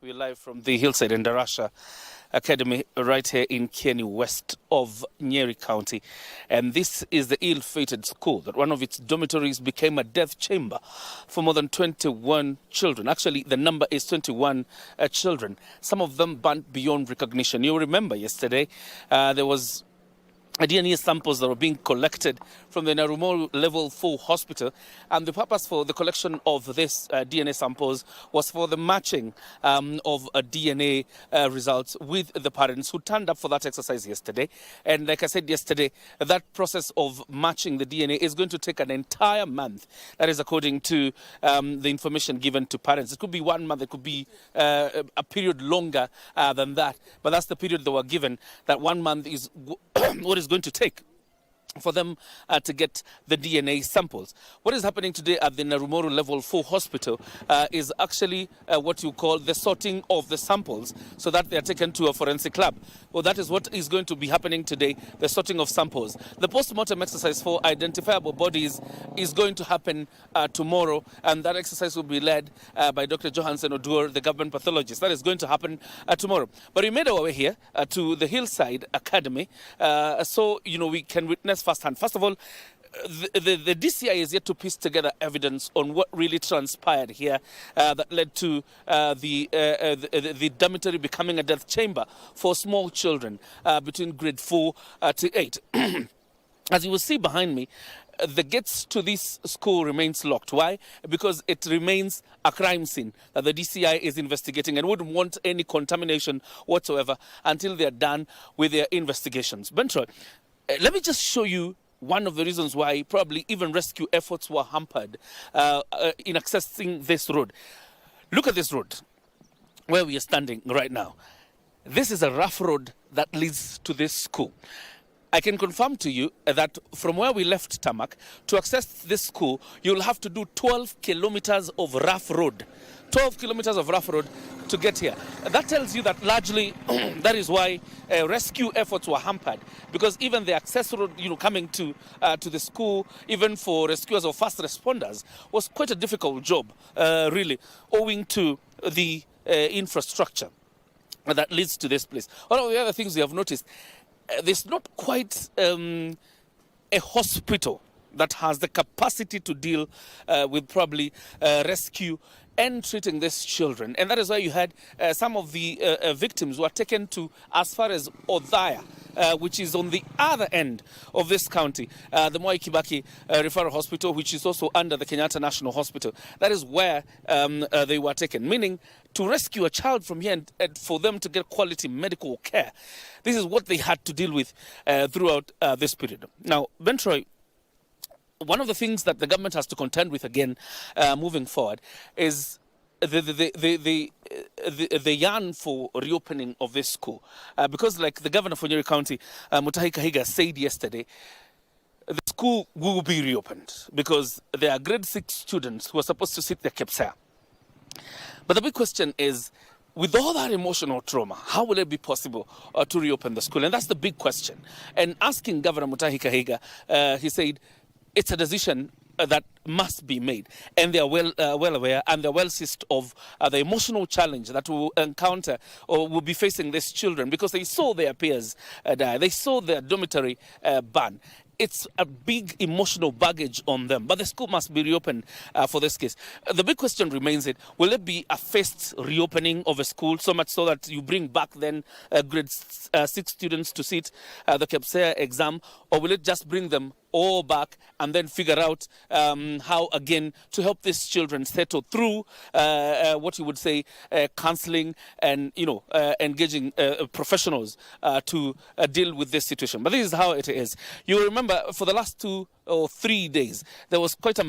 We're live from the Hillside Endarasha Academy right here in Kieni, west of Nyeri County. And this is the ill-fated school that one of its dormitories became a death chamber for more than 21 children. Actually, the number is 21 children, some of them burnt beyond recognition. You remember yesterday there was DNA samples that were being collected from the Narumoru Level 4 hospital, and the purpose for the collection of this DNA samples was for the matching of DNA results with the parents who turned up for that exercise yesterday. And like I said yesterday, that process of matching the DNA is going to take an entire month. That is according to the information given to parents. It could be 1 month, it could be a period longer than that, but that's the period they were given. That 1 month is what is going to take for them to get the DNA samples. What is happening today at the Narumoru Level 4 hospital is actually what you call the sorting of the samples so that they are taken to a forensic lab. Well, that is what is going to be happening today, the sorting of samples. The post-mortem exercise for identifiable bodies is going to happen tomorrow, and that exercise will be led by Dr. Johansen Odur, the government pathologist. That is going to happen tomorrow. But we made our way here to the Hillside Academy so, we can witness firsthand. First of all, the DCI is yet to piece together evidence on what really transpired here that led to the dormitory becoming a death chamber for small children between grade 4 to 8. As you will see behind me, the gates to this school remains locked. Why? Because it remains a crime scene that the DCI is investigating and wouldn't want any contamination whatsoever until they're done with their investigations. Bentroy, let me just show you one of the reasons why probably even rescue efforts were hampered in accessing this road. Look at this road where we are standing right now. This is a rough road that leads to this school. I can confirm to you that from where we left Tarmac to access this school, you'll have to do 12 kilometers of rough road. 12 kilometers of rough road to get here. That tells you that largely that is why rescue efforts were hampered, because even the access road, coming to the school, even for rescuers or first responders, was quite a difficult job, really, owing to the infrastructure that leads to this place. One of the other things we have noticed, there's not quite a hospital that has the capacity to deal with probably rescue and treating these children. And that is why you had some of the victims were taken to as far as Odhaya, which is on the other end of this county, the Mwai Kibaki Referral Hospital, which is also under the Kenyatta National Hospital. That is where they were taken, meaning to rescue a child from here and for them to get quality medical care. This is what they had to deal with throughout this period. Now, Bentroy, one of the things that the government has to contend with again moving forward is the yarn for reopening of this school. Because like the governor for Nyeri County, Mutahi Kahiga, said yesterday, the school will be reopened because there are grade 6 students who are supposed to sit their KBC. But the big question is, with all that emotional trauma, how will it be possible to reopen the school? And that's the big question. And asking Governor Mutahi Kahiga, he said, it's a decision that must be made, and they are well aware, and they're well seized of the emotional challenge that will encounter or will be facing these children, because they saw their peers die, they saw their dormitory burn. It's a big emotional baggage on them, but the school must be reopened for this case. The big question remains, will it be a phased reopening of a school, so much so that you bring back then grade 6 students to sit the KBC exam, or will it just bring them all back and then figure out how again to help these children settle through what you would say counseling and engaging professionals to deal with this situation. But this is how it is. You remember for the last 2 or 3 days there was quite a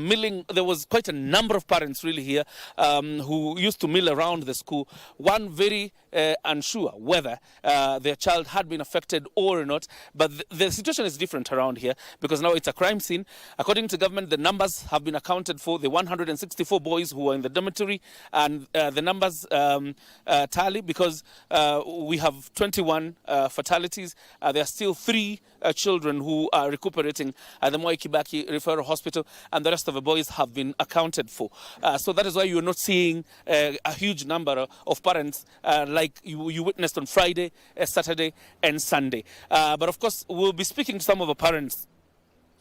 number of parents really here who used to mill around the school, one very unsure whether their child had been affected or not. But the situation is different around here, because now it's a crime scene. According to government, the numbers have been accounted for, the 164 boys who are in the dormitory, and the numbers tally, because we have 21 fatalities. There are still 3 children who are recuperating at the Moi Kibaki Referral Hospital, and the rest of the boys have been accounted for. So that is why you're not seeing a huge number of parents like you witnessed on Friday, Saturday, and Sunday. But of course, we'll be speaking to some of the parents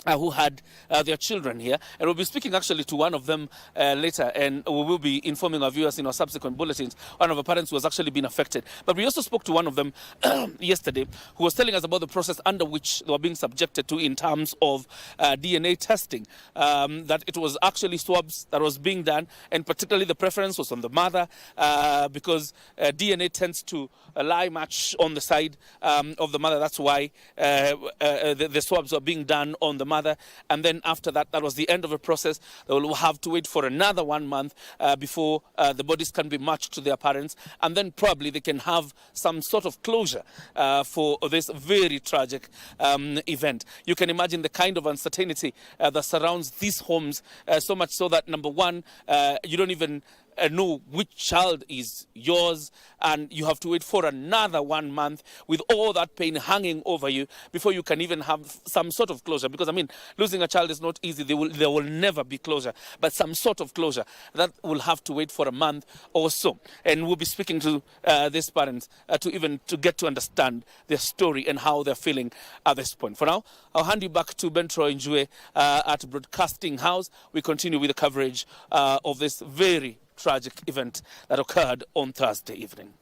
who had their children here, and we'll be speaking actually to one of them later, and we will be informing our viewers in our subsequent bulletins. One of the parents who has actually been affected, but we also spoke to one of them yesterday, who was telling us about the process under which they were being subjected to in terms of DNA testing, that it was actually swabs that was being done, and particularly the preference was on the mother, because DNA tends to lie much on the side of the mother. That's why the swabs were being done on the mother, and then after that, that was the end of the process. They will have to wait for another 1 month before the bodies can be matched to their parents, and then probably they can have some sort of closure for this very tragic event. You can imagine the kind of uncertainty that surrounds these homes, so much so that, number one, you don't even know which child is yours, and you have to wait for another 1 month with all that pain hanging over you before you can even have some sort of closure. Because I mean, losing a child is not easy. There will never be closure, but some sort of closure that will have to wait for a month or so. And we'll be speaking to these parents to get to understand their story and how they're feeling at this point. For now, I'll hand you back to Ben Troy Njue at Broadcasting House. We continue with the coverage of this very tragic event that occurred on Thursday evening.